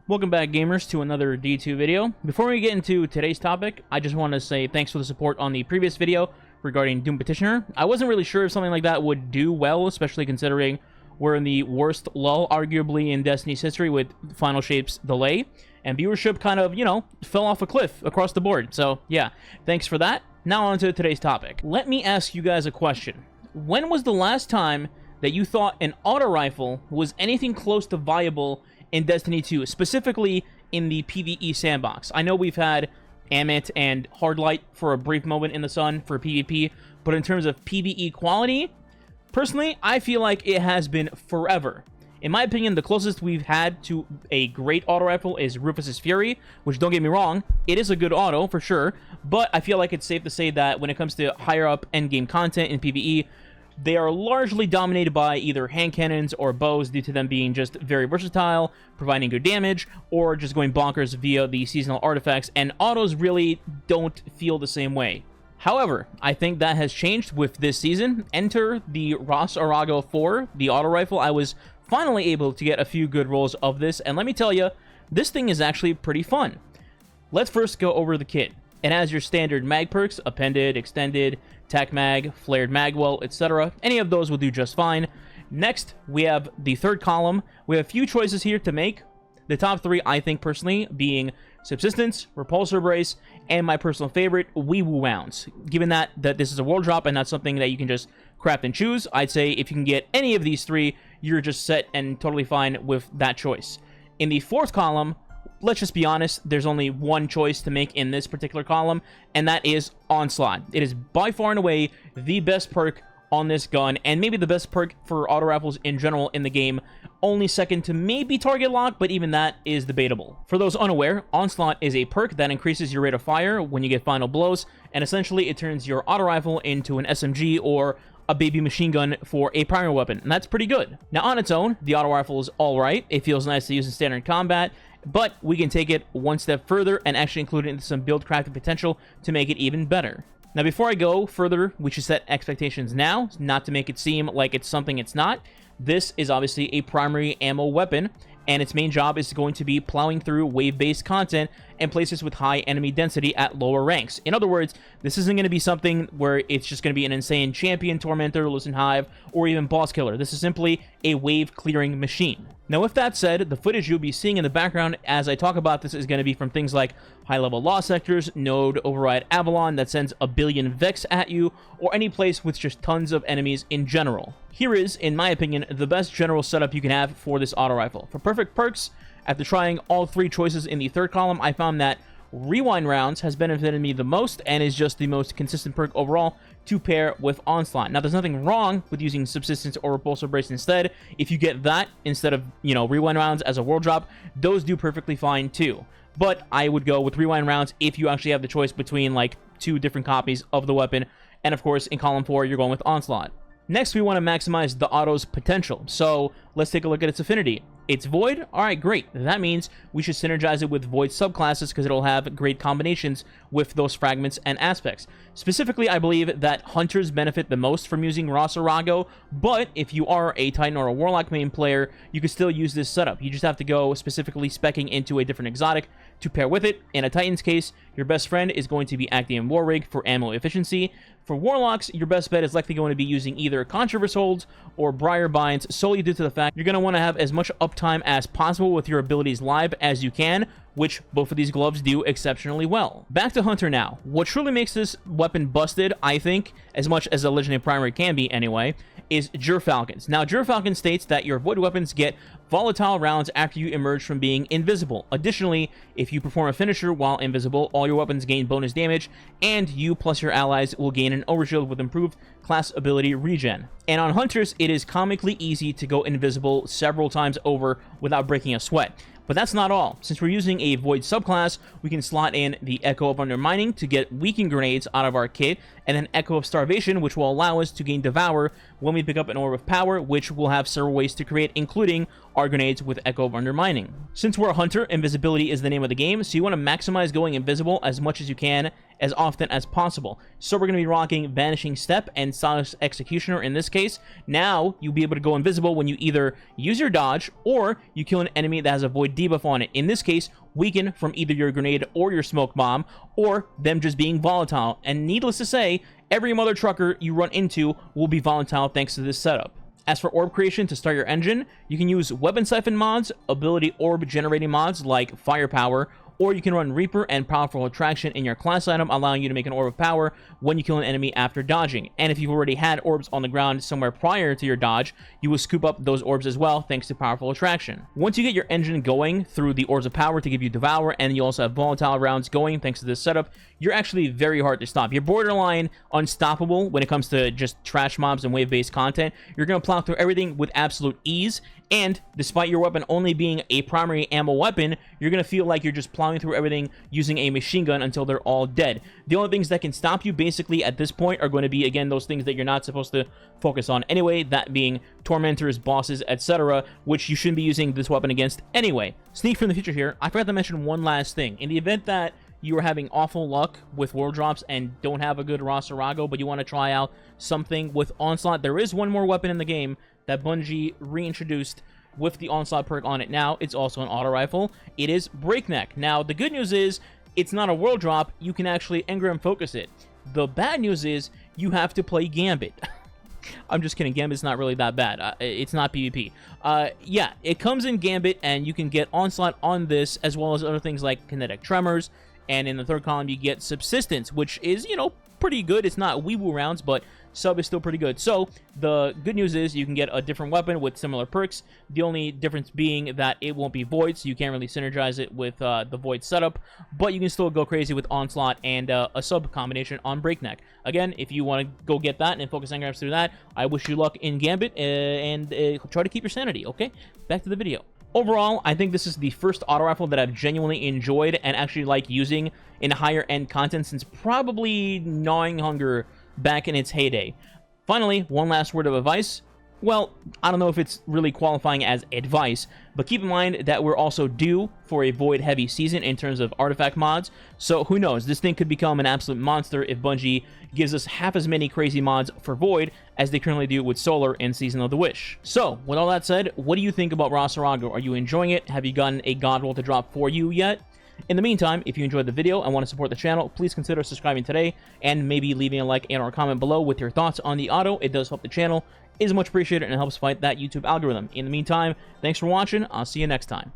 Welcome back, gamers, to another D2 video. Before we get into today's topic, I just want to say thanks for the support on the previous video regarding Doom Petitioner. I wasn't really sure if something like that would do well, especially considering we're in the worst lull, arguably, in Destiny's history with Final Shape's delay, and viewership kind of, fell off a cliff across the board. So, yeah, thanks for that. Now on to today's topic. Let me ask you guys a question. When was the last time that you thought an auto rifle was anything close to viable in Destiny 2, specifically in the PvE sandbox? I know we've had Amit and Hardlight for a brief moment in the sun for PvP, but in terms of PvE quality, personally, I feel like it has been forever. In my opinion, the closest we've had to a great auto rifle is Rufus's Fury, which, don't get me wrong, it is a good auto for sure, but I feel like it's safe to say that when it comes to higher up endgame content in PvE, they are largely dominated by either hand cannons or bows due to them being just very versatile, providing good damage, or just going bonkers via the seasonal artifacts, and autos really don't feel the same way. However, I think that has changed with this season. Enter the Ras Arago 4, the auto rifle. I was finally able to get a few good rolls of this, and let me tell you, this thing is actually pretty fun. Let's first go over the kit. It has your standard mag perks, appended, extended, tac mag, flared magwell, etc. Any of those will do just fine. Next, we have the third column. We have a few choices here to make. The top three, I think personally, being Subsistence, Repulsor Brace, and my personal favorite, Wee Woo Rounds. Given that this is a world drop and not something that you can just craft and choose, I'd say if you can get any of these three, you're just set and totally fine with that choice. In the fourth column, let's just be honest, there's only one choice to make in this particular column, and that is Onslaught. It is by far and away the best perk on this gun, and maybe the best perk for auto rifles in general in the game, only second to maybe Target Lock, but even that is debatable. For those unaware, Onslaught is a perk that increases your rate of fire when you get final blows, and essentially it turns your auto rifle into an SMG or a baby machine gun for a primary weapon, and that's pretty good. Now on its own, the auto rifle is alright. It feels nice to use in standard combat, but we can take it one step further and actually include it into some build crafting potential to make it even better. Now before I go further, we should set expectations now, not to make it seem like it's something it's not. This is obviously a primary ammo weapon, and its main job is going to be plowing through wave-based content and places with high enemy density at lower ranks. In other words, this isn't going to be something where it's just going to be an insane champion, tormentor, Lucent Hive, or even boss killer. This is simply a wave-clearing machine. Now, with that said, the footage you'll be seeing in the background as I talk about this is going to be from things like high-level Lost Sectors, Node, Override Avalon that sends a billion Vex at you, or any place with just tons of enemies in general. Here is, in my opinion, the best general setup you can have for this auto rifle. For perfect perks, after trying all three choices in the third column, I found that Rewind Rounds has benefited me the most and is just the most consistent perk overall to pair with Onslaught. Now, there's nothing wrong with using Subsistence or Repulsor Brace instead. If you get that instead of, Rewind Rounds as a world drop, those do perfectly fine too. But I would go with Rewind Rounds if you actually have the choice between, like, two different copies of the weapon. And, of course, in column 4, you're going with Onslaught. Next, we want to maximize the auto's potential. So, let's take a look at its affinity. It's Void? Alright, great. That means we should synergize it with Void subclasses because it'll have great combinations with those fragments and aspects. Specifically, I believe that Hunters benefit the most from using Ras Arago, but if you are a Titan or a Warlock main player, you can still use this setup. You just have to go specifically speccing into a different exotic to pair with it. In a Titan's case, your best friend is going to be Actium Warrig for ammo efficiency. For Warlocks, your best bet is likely going to be using either Controverse Holds or Briar Binds, solely due to the fact you're going to want to have as much uptime as possible with your abilities live as you can, which both of these gloves do exceptionally well. Back to Hunter now. What truly makes this weapon busted, I think, as much as a Legendary Primary can be anyway, is Gerfalcons. Now, Gerfalcon states that your Void weapons get volatile rounds after you emerge from being invisible. Additionally, if you perform a finisher while invisible, all your weapons gain bonus damage, and you plus your allies will gain an overshield with improved class ability regen. And on Hunters, it is comically easy to go invisible several times over without breaking a sweat. But that's not all. Since we're using a Void subclass, we can slot in the Echo of Undermining to get weakened grenades out of our kit, and then Echo of Starvation, which will allow us to gain Devour when we pick up an Orb of Power, which will have several ways to create, including our grenades with Echo of Undermining. Since we're a Hunter, invisibility is the name of the game, so you want to maximize going invisible as much as you can as often as possible. So we're going to be rocking Vanishing Step and Silence Executioner in this case. Now, you'll be able to go invisible when you either use your dodge or you kill an enemy that has a Void debuff on it. In this case, weaken from either your grenade or your smoke bomb, or them just being volatile. And needless to say, every mother trucker you run into will be volatile thanks to this setup. As for orb creation to start your engine, you can use weapon siphon mods, ability orb generating mods like Firepower, or you can run Reaper and Powerful Attraction in your class item, allowing you to make an orb of power when you kill an enemy after dodging. And if you've already had orbs on the ground somewhere prior to your dodge, you will scoop up those orbs as well, thanks to Powerful Attraction. Once you get your engine going through the orbs of power to give you Devour, and you also have volatile rounds going thanks to this setup, you're actually very hard to stop. You're borderline unstoppable when it comes to just trash mobs and wave-based content. You're going to plow through everything with absolute ease, and despite your weapon only being a primary ammo weapon, you're going to feel like you're just plowing through everything using a machine gun until they're all dead. The only things that can stop you basically at this point are going to be, again, those things that you're not supposed to focus on anyway, that being tormentors, bosses, etc., which you shouldn't be using this weapon against anyway. Sneak from the future here, I forgot to mention one last thing. In the event that you are having awful luck with world drops and don't have a good Rosarago, but you want to try out something with Onslaught, there is one more weapon in the game that Bungie reintroduced with the Onslaught perk on it now. It's also an auto rifle. It is Breakneck. Now, the good news is it's not a world drop. You can actually engram focus it. The bad news is you have to play Gambit. I'm just kidding. Gambit's not really that bad. It's not PvP. Yeah, it comes in Gambit, and you can get Onslaught on this, as well as other things like Kinetic Tremors. And in the third column, you get Subsistence, which is, you know, pretty good. It's not wee-woo rounds, but sub is still pretty good. So the good news is you can get a different weapon with similar perks. The only difference being that it won't be Void, so you can't really synergize it with the Void setup, but you can still go crazy with Onslaught and a sub combination on Breakneck. Again, if you want to go get that and focus engrams through that, I wish you luck in Gambit, and try to keep your sanity, okay? Back to the video. Overall, I think this is the first auto rifle that I've genuinely enjoyed and actually like using in higher end content since probably Gnawing Hunger back in its heyday. Finally, one last word of advice. Well, I don't know if it's really qualifying as advice, but keep in mind that we're also due for a Void-heavy season in terms of artifact mods, so who knows, this thing could become an absolute monster if Bungie gives us half as many crazy mods for Void as they currently do with Solar in Season of the Wish. So, with all that said, what do you think about Rosarago? Are you enjoying it? Have you gotten a god roll to drop for you yet? In the meantime, if you enjoyed the video and want to support the channel, please consider subscribing today and maybe leaving a like and or comment below with your thoughts on the auto. It does help the channel, is much appreciated, and helps fight that YouTube algorithm. In the meantime, thanks for watching. I'll see you next time.